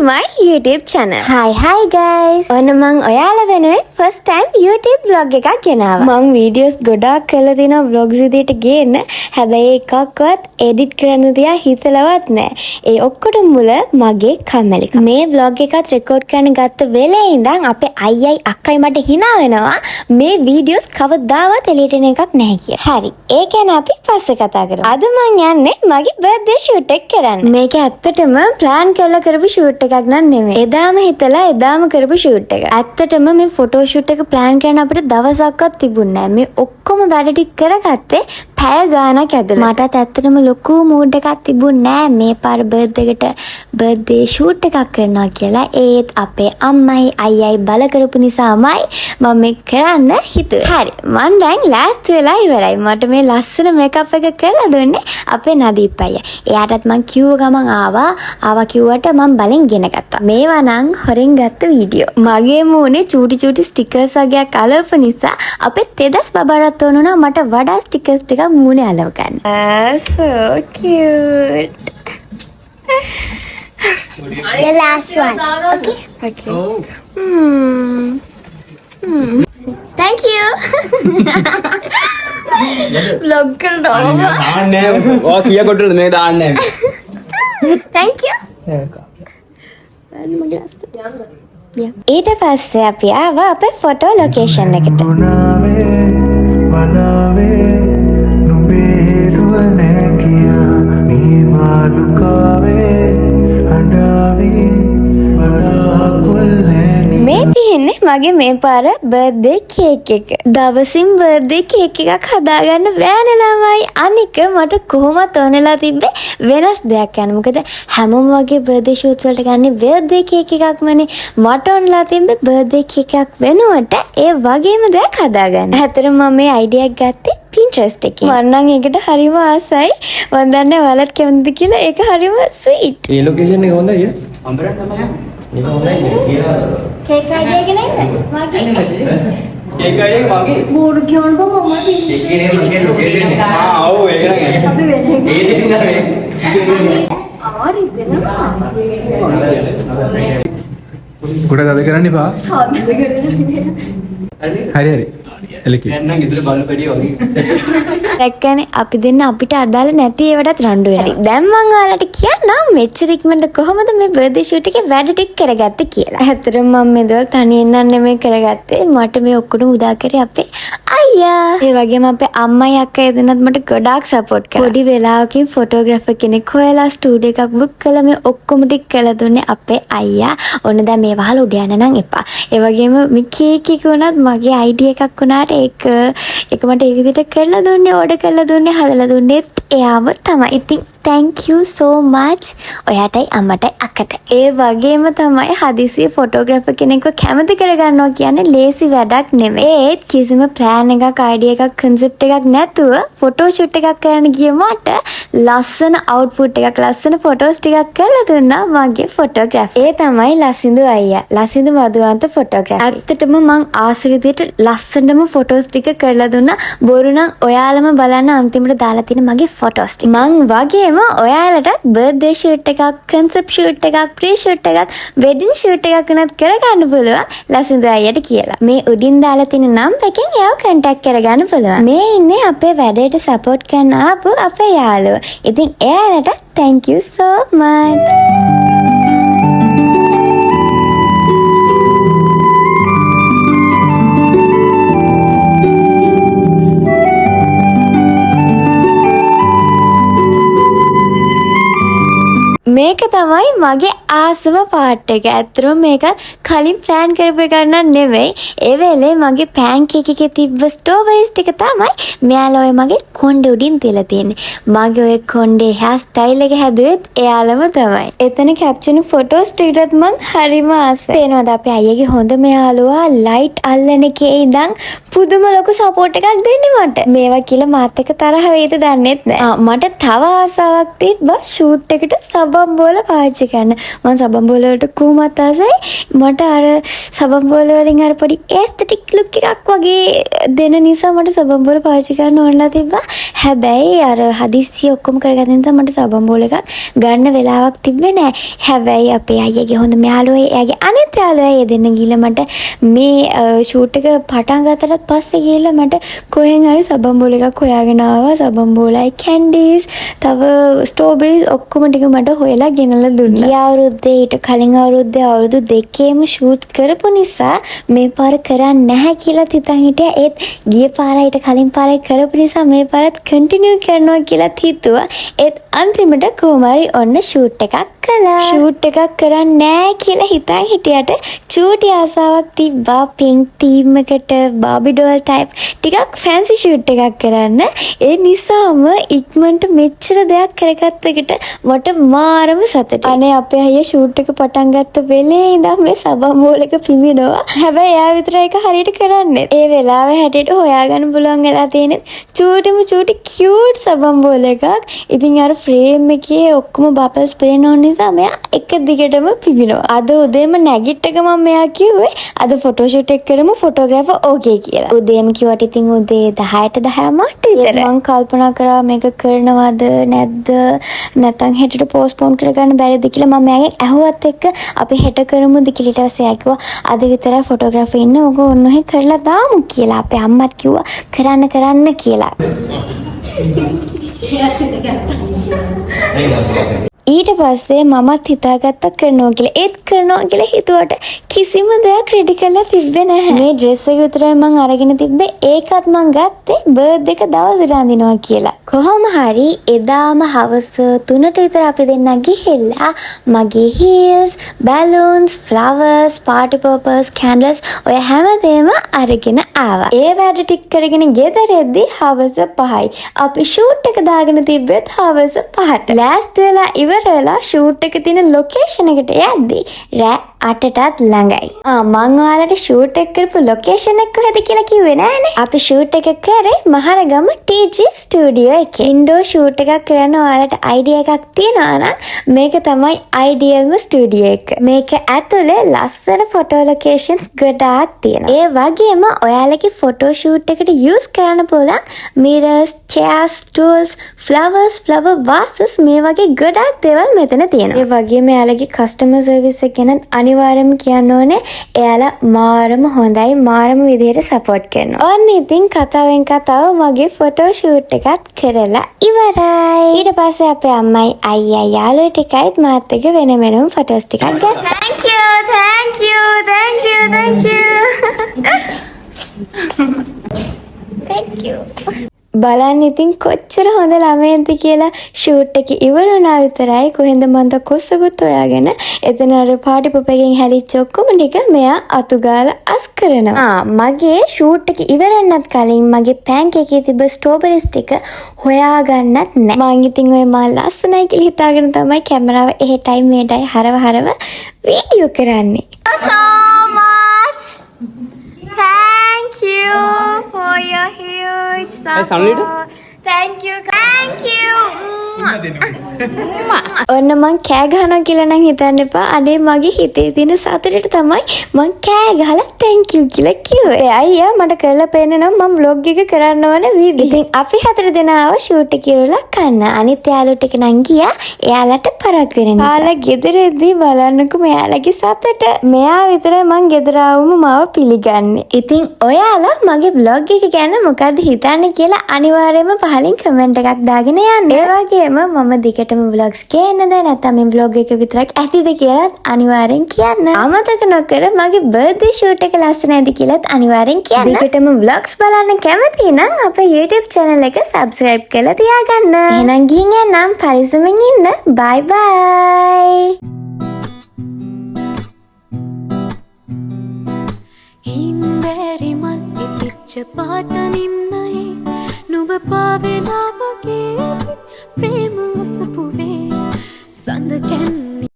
my YouTube channel. Hi guys. ඔන්න මං ඔයාලා වෙනුවෙන් first time YouTube vlog එකක් ගෙනාවා. මං videos ගොඩාක් කරලා තිනවා vlogs විදියට ගේන්න. හැබැයි එකක්වත් edit කරන්න තියා හිතලවත් නැහැ. ඒ ඔක්කොටම මුල මගේ කම්මැලිකම. මේ vlog එකත් record කරන්න ගත්ත වෙලේ ඉඳන් අපේ අයියයි අක්කයි මට hina වෙනවා. මේ videos කවදාවත් එළියට එන එකක් නැහැ කියලා. හරි. ඒ ගැන අපි පස්සේ කතා කරමු. අද මං යන්නේ මගේ birthday shoot එක කරන්න. මේක ඇත්තටම plan කරලා කරපු shoot එකක් නන් නෙමෙයි. එදාම හිතලා එදාම කරපු shoot එක. ඇත්තටම මේ photo shoot එක plan කරන්න අපිට දවසක්වත් තිබුණේ නැහැ. මේ ඔක්කොම වැඩ ටික කරගත්තේ පැය ගාණක් ඇදලා. මටත් ඇත්තටම ලොකු mood එකක් තිබුණේ නැහැ මේ පාර birthday shoot එකක් කරනවා කියලා. ඒත් අපේ අම්මයි අයියයි බල කරපු නිසාමයි මම මේක කරන්න හිතුවේ. හරි. මම දැන් last වෙලා ඉවරයි. මට මේ ලස්සන makeup එක කරලා දුන්නේ අපේ නදීප් අයියා. එයාටත් මං කිව්ව ගමන් ආවා කිව්වට මම බලෙන් ගෙන ගත්තා. මේවා නම් හොරෙන් ගත්ත වීඩියෝ. මගේ මූණේ චූටි ස්ටිකර්ස් වගේක් අලවපු නිසා අපේ තෙදස් බබාටත් ඕනුණා මට වඩා ස්ටිකර්ස් ටිකක් මූණේ අලව ගන්න. So cute. The last one. Okay. Thank you. Vlog කරනවා. ඔය කීය කොටද මේ දාන්නේ? Thank you. ඊට පස්සේ අපි ආවා අපේ ෆොටෝ ලොකේෂන් එකට. මේ තියෙන්නේ මගේ මේ පාර බර්ත්ඩේ කේක් එක. දවසින් බර්ත්ඩේ කේක් එකක් හදාගන්න බෑනේ ළමයි. අනික මට කොහොමද ඕනෙලා තිබ්බේ වෙනස් දෙයක් ගන්න. මොකද හැමෝම වගේ බර්ත්ඩේ ෂූට්ස් වලට ගන්නේ බර්ත්ඩේ කේක් එකක්මනේ. මට ඕනෙලා තිබ්බේ බර්ත්ඩේ කේක් එකක් වෙනුවට ඒ වගේම දෙයක් හදාගන්න. ඇත්තටම මම මේ අයිඩියා එක ගත්තේ Pinterest එකෙන්. මම නම් ඒකට හරිම ආසයි. මම දන්නේ ඔයාලත් කැමතිද කියලා. ඒක හරිම sweet. ඒ ලොකේෂන් එක හොඳයි ය. අම්බරන් තමයි. ඒක හොඳයි. කේක් අයිඩියා එක නේද? මගේ. කේක් අයිඩියා එක මගේ. බෝරු කියවන්න බෑ මම. ඒකේ මගේ ලොකේෂන් එක. ඔව් ඒක නේද. අපි වෙන්නේ. ඒ දෙන්න නේ. ආරි දෙනවා. ගොඩක් අද කරන්න එපා. හරි. එලකි. එන්නම් ඉදිරිය බලපැඩිය වගේ. දැක්කනේ අපි දෙන්න අපිට අදාළ නැති ඒවටත් රණ්ඩු වෙනවා. දැන් මම ඔයාලට කියන්නම් මෙච්චර ඉක්මනට කොහොමද මේ බර්ත්ඩේ ෂූට් එකේ වැඩ ටික කරගත්තේ කියලා. ඇත්තටම මම මේ දවල් තනියෙන් නම් නෙමෙයි කරගත්තේ. මට මේ ඔක්කොම උදා කරේ අපේ අයියා. ඒ වගේම අපේ අම්මයි අක්කයි දෙන්නත් මට ගොඩාක් සපෝට් කරා. පොඩි වෙලාවකින් ෆොටෝග්‍රැෆර් කෙනෙක් හොයලා ස්ටුඩියෝ එකක් බුක් කළා. මේ ඔක්කොම ටික කළා දුන්නේ අපේ අයියා. ඔන්න දැන් මේ වහල උඩ යන්න නම් එපා. ඒ වගේම මේ කේක් එක උනත් මගේ අයිඩියා එකක් වුණාට ඒක මට ඒ විදිහට කරලා දුන්නේ, ඕඩර් කරලා දුන්නේ, හදලා දුන්නේ එයාම තමයි. ඉතින් thank you so much ඔයාටයි අම්මටයි අක්කට. ඒ වගේම තමයි හදිසියෙ ෆොටෝග්‍රැෆර් කෙනෙක්ව කැමති කරගන්නවා කියන්නේ ලේසි වැඩක් නෙමෙයි. ඒත් කිසිම plan එකක්, idea එකක්, concept එකක් නැතුව ෆොටෝ shoot එකක් කරන්න ගිය මට ලස්සන output එකක්, ලස්සන photos ටිකක් කරලා දුන්නා මගේ photographer. ඒ තමයි ලසින්දු අයියා. ලසින්දු මදුවන්ත photographer. ඇත්තටම මං ආස විදිහට ලස්සනම photos ටික කරලා දුන්නා. බොරු නම් ඔයාලම බලන්න අන්තිමට දාලා තියෙන මගේ photos ටික. මං වගේම ඔයාලට බර්ත්ඩේ ෂූට් එකක්, කන්සෙප්ට් ෂූට් එකක්, ප්‍රී ෂූට් එකක්, වෙඩින් ෂූට් එකක් උනත් කරගන්න පුළුවන් ලසින්දු අයියට කියලා. මේ උඩින් දාලා තියෙන නම්බර් එකෙන් එයාව කන්ටැක්ට් කරගන්න පුළුවන්. මේ ඉන්නේ අපේ වැඩේට සපෝට් කරන ආපු අපේ යාළුවෝ. ඉතින් එයාලට thank you so much. මේක තමයි මගේ ආසම පාට් එක. ඇත්තටම මේකත් කලින් ප්ලෑන් කරපු එකක් නන් නෙවෙයි. ඒ වෙලේ මගේ පෑන්කේක් එකේ තිබ්බ ස්ට්‍රෝබෙරිස් ටික තමයි මෙයාලා ඔය මගේ කොණ්ඩේ උඩින් තියලා තියෙන්නේ. මගේ ඔය කොණ්ඩේ හෙයාර් ස්ටයිල් එක හැදුවෙත් එයාලම තමයි. එතන කැප්චන් ෆොටෝස් ටිකටත් මං හරිම ආසයි. පේනවද අපේ අයියගේ හොඳම යාළුවා ලයිට් අල්ලන එකේ ඉඳන් පුදුම ලොකු සපෝට් එකක් දෙන්නේ මට. මේවා කියලා මාත් එක්ක තරහ වෙයිද දන්නෙත් නෑ. මට තව ආසාවක් තිබ්බා ෂූට් එකට සබම් බෝල පාවිච්චි පාවිච්චි කරන්න. මම සබන් බෝල වලට කොහොමත් ආසයි. මට අර සබන් බෝල වලින් අර පොඩි ඇස්තටික් ලුක් එකක් වගේ දෙන නිසා මට සබන් බෝල පාවිච්චි කරන්න ඕනලා තිබ්බා. හැබැයි අර හදිස්සිය ඔක්කොම කරගන්න නිසා මට සබන් බෝල එකක් ගන්න වෙලාවක් තිබ්බේ නෑ. හැබැයි අපේ අයියාගේ හොඳ යාළුවා එයාගේ අනිත් යාළුවා ඒ දෙන්න ගිහලා මට මේ ෂූට් එක පටන් ගත්තට පස්සේ ගිහලා මට කොහෙන් හරි සබන් බෝල එකක් හොයාගෙන ආවා. සබන් බෝලයි කැන්ඩීස් තව ස්ට්‍රෝබෙරිස් ඔක්කොම ටික මට හොයලා ගෙනලා දුන්නා. ගිය අවුරුද්දේ ඊට කලින් අවුරුද්දේ අවුරුදු දෙකේම ෂූට් කරපු නිසා මේ පාර කරන්නේ නැහැ කියලා හිතන් හිටියා. ඒත් ගිය පාරයි කලින් පාරයි කරපු නිසා මේ පාරත් කන්ටිනියු කරනවා කියලා හිතුවා. ඒත් අන්තිමට කොහොම හරි ඔන්න ෂූට් එකක් කළා. ෂූට් එකක් කරන්නේ නැහැ කියලා හිතන් හිටියට චූටි ආසාවක් තිබ්බා පින්ක් තීම් එකට බාබි ඩෝල් ටයිප් ටිකක් ෆැන්සි ෂූට් එකක් කරන්න. ඒ නිසාම ඉක්මනට මෙච්චර දෙයක් කරගත්ත එකට මට මාරම සතුටුයි. අනේ අපේ අයියා ෂූට් එක පටන් ගත්ත වෙලේ ඉඳන් මේ සබන් බෝල එක පිඹිනවා. හැබැයි එයා විතරයි ඒක හරියට කරන්නේ. ඒ වෙලාවේ හැටියට හොයාගන්න පුළුවන් වෙලා තියෙන්නේ චූටිම චූටි කියුට් සබන් බෝල එකක්. ඉතින් අර ෆ්‍රේම් එකේ ඔක්කොම බබල්ස් පේන ඕන නිසා මෙයා එක දිගටම පිඹිනවා. අද උදේම නැගිට්ටක මම මෙයා කිව්වේ අද ෆොටෝ ෂූට් එක කරමු ෆොටෝග්‍රාෆර් ඕකේ කියලා. උදේම කිව්වට ඉතින් උදේ 10ට 10 මාට විතර. මම කල්පනා කරා මේක කරනවද නැද්ද නැත්නම් හෙටට පෝස්ට්පෝන් කරගන්න බැරිද කියලා මම මෙයාගෙන් ඇහුවත් එක්ක අපි හෙට කරමුද කියලා. ඊට පස්සේ එයා කිව්වා අද විතරයි ෆොටෝග්‍රාෆර් ඉන්න ඕක ඔන්නෝහේ කරලා දාමු කියලා. අපේ අම්මත් කිව්වා කරන්න කියලා. ඊට පස්සේ මමත් හිතාගත්තා කරනවා කියලා. ඒත් කරනවා කියලා හිතුවට කිසිම දෙයක් රෙඩි කරලා තිබ්බේ නැහැ. මේ ඩ්‍රෙස් එක විතරයි මං අරගෙන තිබ්බේ. ඒකත් මං ගත්තේ බර්ත්ඩේ එක දවසට අඳිනවා කියලා. කොහොම හරි එදාම හවස 3ට විතර අපි දෙන්නා ගිහිල්ලා මගේ heels, balloons, flowers, party poppers, candles ඔය හැමදේම අරගෙන ආවා. ඒ වැඩ ටික කරගෙන ගෙදර එද්දි හවස 5යි. අපි ෂූට් එක දාගෙන තිබ්බෙත් හවස 5ට. ලෑස්ති වෙලා ඉවර වෙලා ෂූට් එක තියෙන ලොකේෂන් එකට යද්දි රෑ 8ටත් ළඟයි. මං ඔයාලට ෂූට් එක කරපු ලොකේෂන් එක කොහෙද කියලා කිව්වේ නෑනේ. අපි ෂූට් එක කරේ මහරගම TG ස්ටුඩියෝ එකේ. ඉන්ඩෝර් ෂූට් එකක් කරන්න ඔයාලට අයිඩියා එකක් තියෙනවා නම් මේක තමයි අයිඩියල්ම ස්ටුඩියෝ එක. මේක ඇතුලේ ලස්සන ෆොටෝ ලොකේෂන්ස් ගොඩාක් තියෙනවා. ඒ වගේම ඔයාලගේ ෆොටෝ ෂූට් එකට යූස් කරන්න පුළුවන් mirrors, chairs, stools, flowers, flower vases මේ වගේ ගොඩාක් දේවල් මෙතන තියෙනවා. ඒ වගේම එයාලගේ කස්ටමර් සර්විස් එක ගැන අනිවාර්යයෙන්ම කියන්න ඕනේ එයාලා මාරම හොඳයි මාරම විදිහට සපෝට් කරනවා. ඔන්න ඉතින් කතාවෙන් කතාව මගේ ෆොටෝ ෂූට් එකත් කරලා ඉවරයි. ඊට පස්සේ අපේ අම්මයි අයියා යාළුවෝ ටිකයිත් මාත් එක්ක වෙන වෙනම ෆොටෝස් ටිකක් ගත්තා. Thank you. බලන්න ඉතින් කොච්චර හොඳ ළමයෙක්ද කියලා. ෂූට් එක ඉවර වුණා විතරයි කොහෙන්ද මන්ද කොස්සකුත් හොයාගෙන එතන අර පාටි පොප් එකෙන් හැලිච්ච ඔක්කොම ටික මෙයා අතු ගාලා අස් කරනවා. මගේ ෂූට් එක ඉවර වෙන්නත් කලින් මගේ පෑන්කේක් එකේ තිබ්බ ස්ට්‍රෝබෙරිස් ටික හොයාගන්නත් නැහැ. මං ඉතින් ඔය මා ලස්සනයි කියලා හිතාගෙන තමයි කැමරාව එහෙටයි මෙහෙටයි හරව වීඩියෝ කරන්නේ. So much. Thank you for your huge support. Thank you. ඔන්න මං කෑ ගහනවා කියලා නම් හිතන්න එපා. අනේ මගේ හිතේ තියෙන සතුටට තමයි මං කෑ ගහලා thank you කියලා කිව්වේ. අයියා මට කරලා පෙන්න නම් මම vlog එක කරන්න ඕන විදිහ. ඉතින් අපි 4 දෙනාව shoot එක ඉවරලා කන්න. අනිත් යාළුවෝ ටික නම් ගියා. එයාලට පරක් වෙන නිසා. ආලා ගෙදරදී බලන්නකෝ මෙයාලගේ සතුට. මෙයා විතරයි මං ගෙදර ආවම මාව පිළිගන්නේ. ඉතින් ඔයාලා මගේ vlog එක ගැන මොකද්ද හිතන්නේ කියලා අනිවාර්යයෙන්ම පහලින් කමෙන්ට් එකක් දාගෙන යන්න. ඒ වගේම මම දිගටම vlogs ගේන්නද නැත්නම් මේ vlog එක විතරක් ඇතිද කියලා අනිවාර්යෙන් කියන්න. අමතක නොකර මගේ birthday shoot එක ලස්සනයිද කියලාත් අනිවාර්යෙන් කියන්න. දිගටම vlogs බලන්න කැමති නම් අපේ YouTube channel එක subscribe කරලා තියාගන්න. එහෙනම් ගිහින් යන්නම් පරිස්සමෙන් ඉන්න. bye bye. හින්දෑරි මල් ඉතිච්ච පාත නිම්නයේ නුඹ පාවෙලාවගේ ප්‍රේ